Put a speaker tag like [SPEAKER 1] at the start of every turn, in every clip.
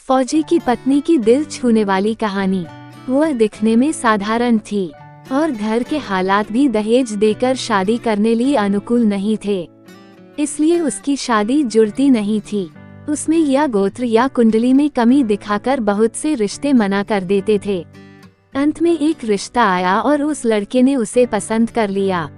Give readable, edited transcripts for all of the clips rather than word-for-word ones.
[SPEAKER 1] फौजी की पत्नी की दिल छूने वाली कहानी। वह दिखने में साधारण थी और घर के हालात भी दहेज देकर शादी करने लिए अनुकूल नहीं थे, इसलिए उसकी शादी जुड़ती नहीं थी। उसमें या गोत्र या कुंडली में कमी दिखाकर बहुत से रिश्ते मना कर देते थे। अंत में एक रिश्ता आया और उस लड़के ने उसे पसंद कर लिया।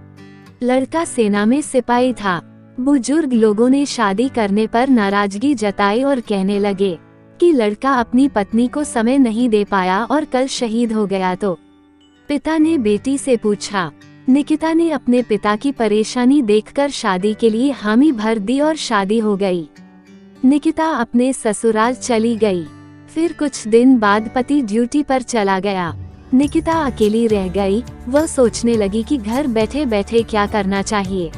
[SPEAKER 1] लड़का सेना में सिपाही था। बुजुर्ग लोगों ने शादी करने पर नाराजगी जताई और कहने लगे कि लड़का अपनी पत्नी को समय नहीं दे पाया और कल शहीद हो गया तो। पिता ने बेटी से पूछा। निकिता ने अपने पिता की परेशानी देखकर शादी के लिए हामी भर दी और शादी हो गई। निकिता अपने ससुराल चली गई। फिर कुछ दिन बाद पति ड्यूटी पर चला गया। निकिता अकेली रह गई। वह सोचने लगी कि घर बैठे बैठे क्या करना चाहिए।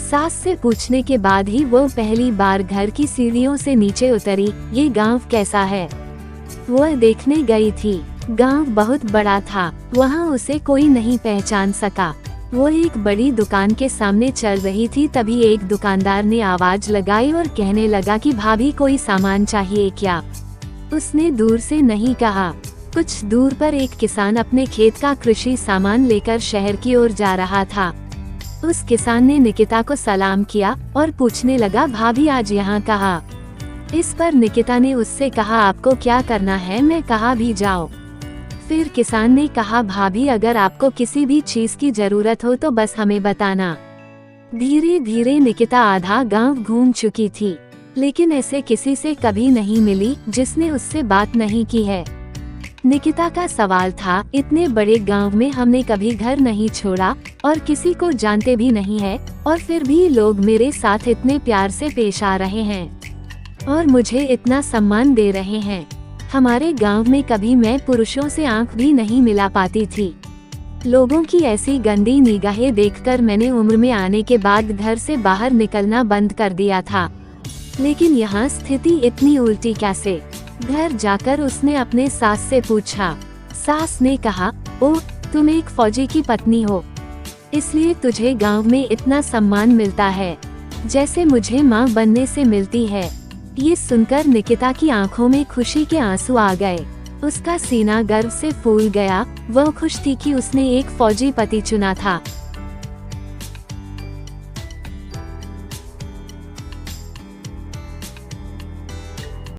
[SPEAKER 1] सास से पूछने के बाद ही वो पहली बार घर की सीढ़ियों से नीचे उतरी। ये गांव कैसा है, वह देखने गई थी। गांव बहुत बड़ा था। वहां उसे कोई नहीं पहचान सका। वो एक बड़ी दुकान के सामने चल रही थी, तभी एक दुकानदार ने आवाज लगाई और कहने लगा कि भाभी कोई सामान चाहिए क्या। उसने दूर से नहीं कहा। कुछ दूर पर एक किसान अपने खेत का कृषि सामान लेकर शहर की ओर जा रहा था। उस किसान ने निकिता को सलाम किया और पूछने लगा, भाभी आज यहाँ कहाँ। इस पर निकिता ने उससे कहा, आपको क्या करना है, मैं कहा भी जाओ। फिर किसान ने कहा, भाभी अगर आपको किसी भी चीज की जरूरत हो तो बस हमें बताना। धीरे धीरे निकिता आधा गांव घूम चुकी थी, लेकिन ऐसे किसी से कभी नहीं मिली जिसने उससे बात नहीं की है। निकिता का सवाल था, इतने बड़े गांव में हमने कभी घर नहीं छोड़ा और किसी को जानते भी नहीं है, और फिर भी लोग मेरे साथ इतने प्यार से पेश आ रहे हैं और मुझे इतना सम्मान दे रहे हैं। हमारे गांव में कभी मैं पुरुषों से आंख भी नहीं मिला पाती थी। लोगों की ऐसी गंदी निगाहें देखकर मैंने उम्र में आने के बाद घर से बाहर निकलना बंद कर दिया था, लेकिन यहाँ स्थिति इतनी उल्टी कैसे। घर जाकर उसने अपने सास से पूछा। सास ने कहा, ओह तुम एक फौजी की पत्नी हो, इसलिए तुझे गांव में इतना सम्मान मिलता है जैसे मुझे माँ बनने से मिलती है। ये सुनकर निकिता की आंखों में खुशी के आंसू आ गए। उसका सीना गर्व से फूल गया। वह खुश थी कि उसने एक फौजी पति चुना था।